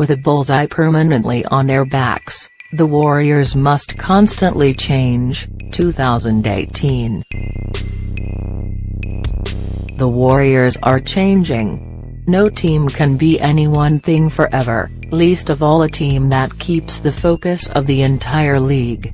With a bullseye permanently on their backs, the Warriors must constantly change. 2018. The Warriors are changing. No team can be any one thing forever, least of all a team that keeps the focus of the entire league.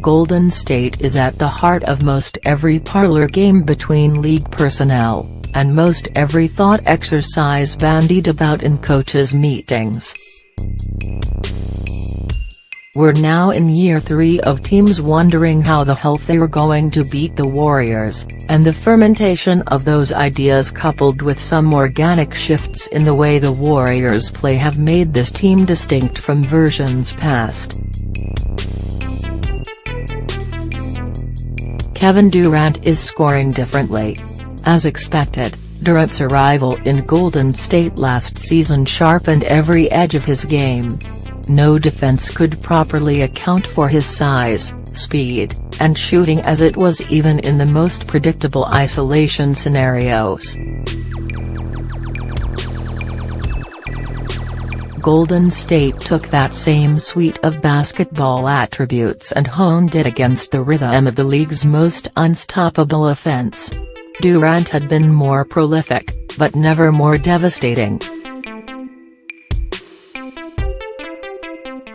Golden State is at the heart of most every parlor game between league personnel, and most every thought exercise bandied about in coaches' meetings. We're now in year 3 of teams wondering how the hell they're going to beat the Warriors, and the fermentation of those ideas coupled with some organic shifts in the way the Warriors play have made this team distinct from versions past. Kevin Durant is scoring differently. As expected, Durant's arrival in Golden State last season sharpened every edge of his game. No defense could properly account for his size, speed, and shooting as it was even in the most predictable isolation scenarios. Golden State took that same suite of basketball attributes and honed it against the rhythm of the league's most unstoppable offense. Durant had been more prolific, but never more devastating.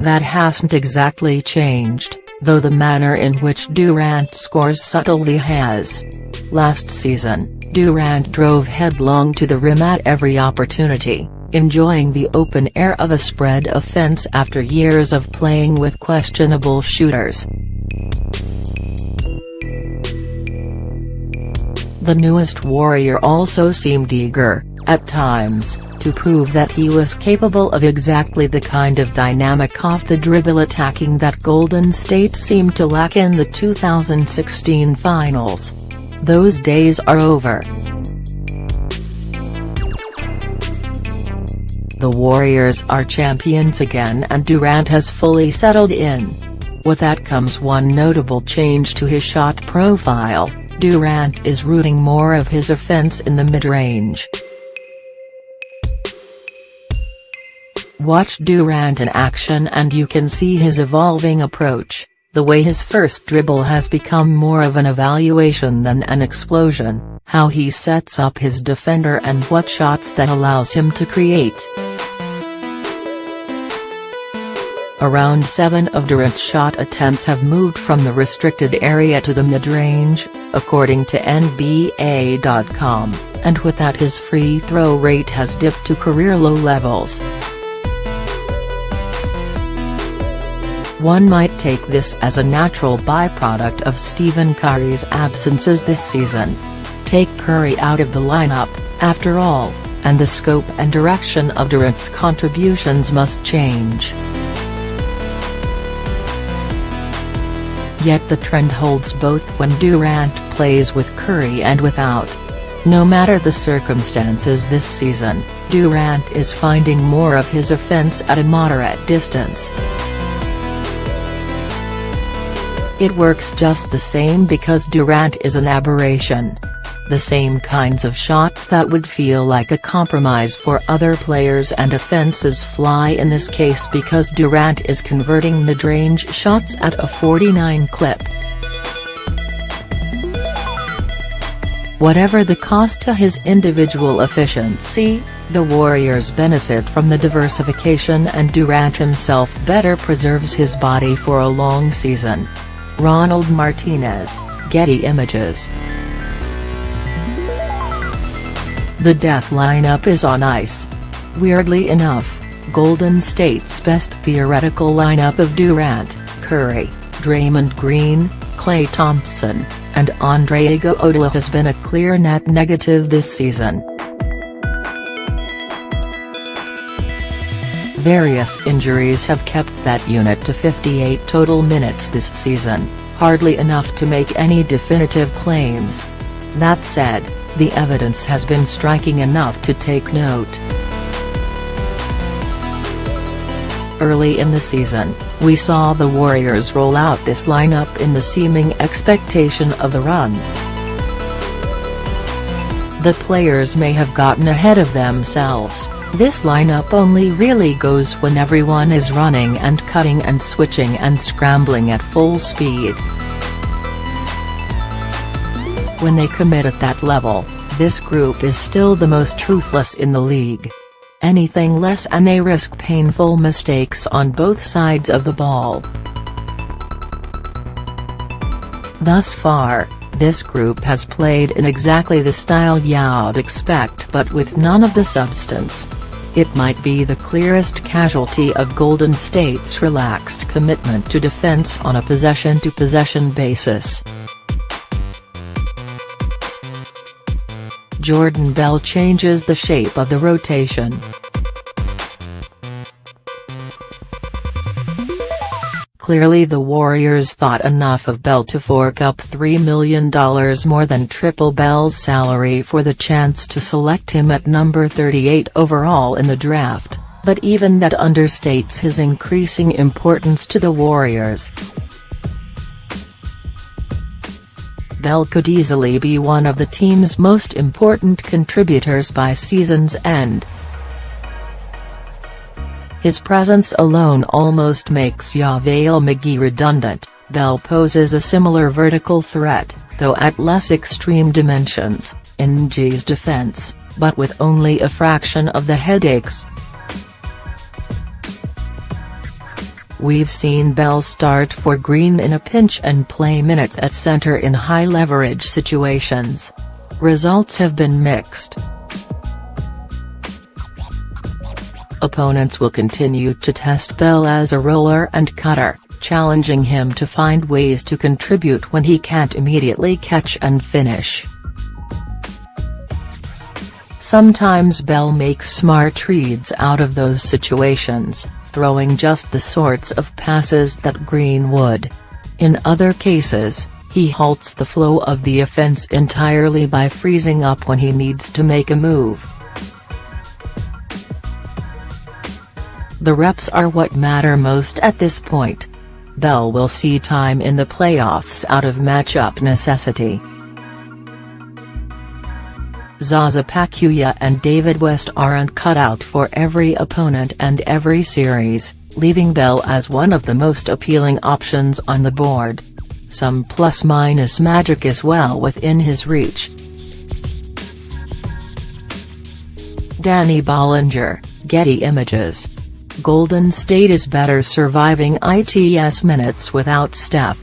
That hasn't exactly changed, though the manner in which Durant scores subtly has. Last season, Durant drove headlong to the rim at every opportunity, enjoying the open air of a spread offense after years of playing with questionable shooters. The newest Warrior also seemed eager, at times, to prove that he was capable of exactly the kind of dynamic off-the-dribble attacking that Golden State seemed to lack in the 2016 finals. Those days are over. The Warriors are champions again and Durant has fully settled in. With that comes one notable change to his shot profile: Durant is rooting more of his offense in the mid-range. Watch Durant in action and you can see his evolving approach, the way his first dribble has become more of an evaluation than an explosion, how he sets up his defender and what shots that allows him to create. Around 7 of Durant's shot attempts have moved from the restricted area to the mid-range, according to NBA.com, and with that his free throw rate has dipped to career low levels. One might take this as a natural byproduct of Stephen Curry's absences this season. Take Curry out of the lineup, after all, and the scope and direction of Durant's contributions must change. Yet the trend holds both when Durant plays with Curry and without. No matter the circumstances this season, Durant is finding more of his offense at a moderate distance. It works just the same because Durant is an aberration. The same kinds of shots that would feel like a compromise for other players and offenses fly in this case because Durant is converting mid-range shots at a 49 clip. Whatever the cost to his individual efficiency, the Warriors benefit from the diversification and Durant himself better preserves his body for a long season. Ronald Martinez, Getty Images. The death lineup is on ice. Weirdly enough, Golden State's best theoretical lineup of Durant, Curry, Draymond Green, Klay Thompson, and Andre Iguodala has been a clear net negative this season. Various injuries have kept that unit to 58 total minutes this season, hardly enough to make any definitive claims. That said, the evidence has been striking enough to take note. Early in the season, we saw the Warriors roll out this lineup in the seeming expectation of a run. The players may have gotten ahead of themselves. This lineup only really goes when everyone is running and cutting and switching and scrambling at full speed. When they commit at that level, this group is still the most ruthless in the league. Anything less and they risk painful mistakes on both sides of the ball. Thus far, this group has played in exactly the style you'd expect but with none of the substance. It might be the clearest casualty of Golden State's relaxed commitment to defense on a possession-to-possession basis. Jordan Bell changes the shape of the rotation. Clearly the Warriors thought enough of Bell to fork up $3 million more than triple Bell's salary for the chance to select him at number 38 overall in the draft, but even that understates his increasing importance to the Warriors. Bell could easily be one of the team's most important contributors by season's end. His presence alone almost makes JaVale McGee redundant. Bell poses a similar vertical threat, though at less extreme dimensions, in McGee's defense, but with only a fraction of the headaches. We've seen Bell start for Green in a pinch and play minutes at center in high-leverage situations. Results have been mixed. Opponents will continue to test Bell as a roller and cutter, challenging him to find ways to contribute when he can't immediately catch and finish. Sometimes Bell makes smart reads out of those situations, throwing just the sorts of passes that Green would. In other cases, he halts the flow of the offense entirely by freezing up when he needs to make a move. The reps are what matter most at this point. Bell will see time in the playoffs out of matchup necessity. Zaza Pachulia and David West aren't cut out for every opponent and every series, leaving Bell as one of the most appealing options on the board. Some plus-minus magic is well within his reach. Danny Bollinger, Getty Images. Golden State is better surviving ITS minutes without Steph.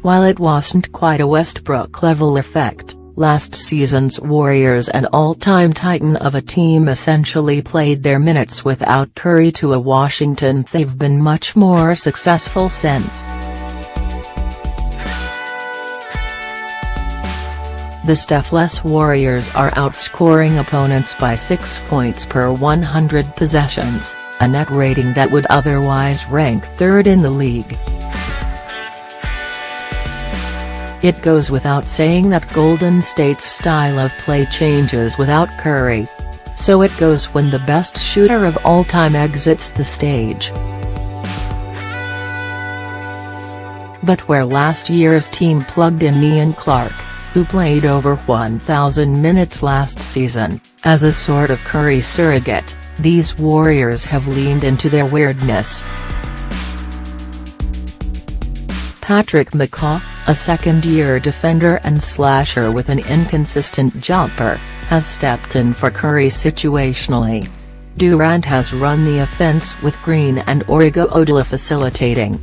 While it wasn't quite a Westbrook-level effect, last season's Warriors, an all-time titan of a team, essentially played their minutes without Curry to a Washington they've been much more successful since. The Steph-less Warriors are outscoring opponents by 6 points per 100 possessions, a net rating that would otherwise rank third in the league. It goes without saying that Golden State's style of play changes without Curry. So it goes when the best shooter of all time exits the stage. But where last year's team plugged in Ian Clark, who played over 1,000 minutes last season, as a sort of Curry surrogate, these Warriors have leaned into their weirdness. Patrick McCaw, a second-year defender and slasher with an inconsistent jumper, has stepped in for Curry situationally. Durant has run the offense with Green and Hubothus facilitating.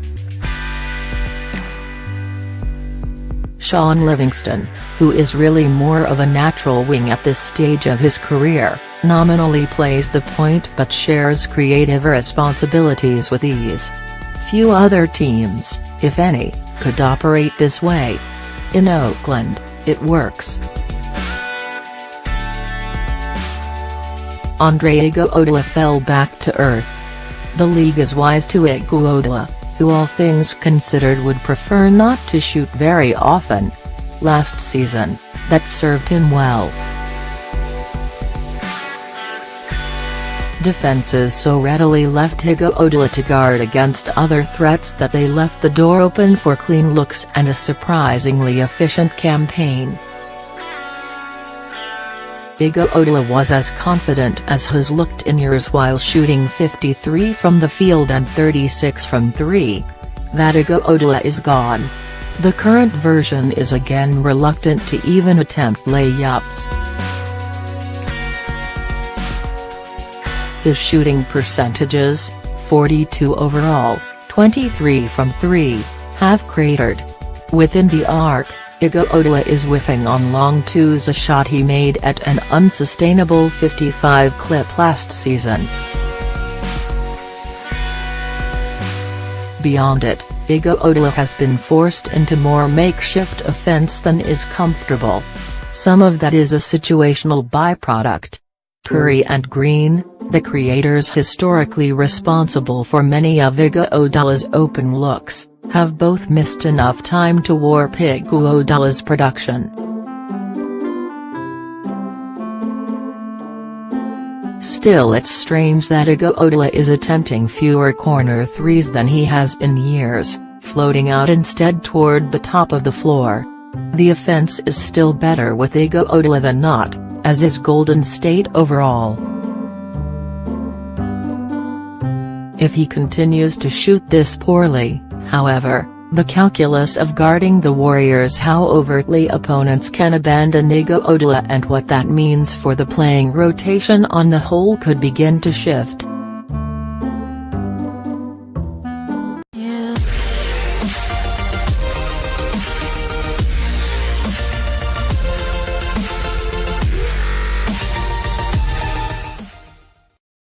Sean Livingston, who is really more of a natural wing at this stage of his career, nominally plays the point but shares creative responsibilities with ease. Few other teams, if any, could operate this way. In Oakland, it works. Andre Iguodala fell back to earth. The league is wise to Iguodala, who all things considered would prefer not to shoot very often. Last season, that served him well. Defenses so readily left Iguodala to guard against other threats that they left the door open for clean looks and a surprisingly efficient campaign. Hubothus was as confident as has looked in years while shooting 53 from the field and 36 from 3. That Hubothus is gone. The current version is again reluctant to even attempt layups. His shooting percentages, 42 overall, 23 from 3, have cratered. Within the arc, Hubothus is whiffing on long twos, a shot he made at an unsustainable 55 clip last season. Beyond it, Hubothus has been forced into more makeshift offense than is comfortable. Some of that is a situational byproduct. Curry and Green, the creators historically responsible for many of Hubothus's open looks, have both missed enough time to warp Hubothus's production. Still, it's strange that Hubothus is attempting fewer corner threes than he has in years, floating out instead toward the top of the floor. The offense is still better with Hubothus than not, as is Golden State overall. If he continues to shoot this poorly, however, the calculus of guarding the Warriors, how overtly opponents can abandon Hubothus and what that means for the playing rotation on the whole, could begin to shift.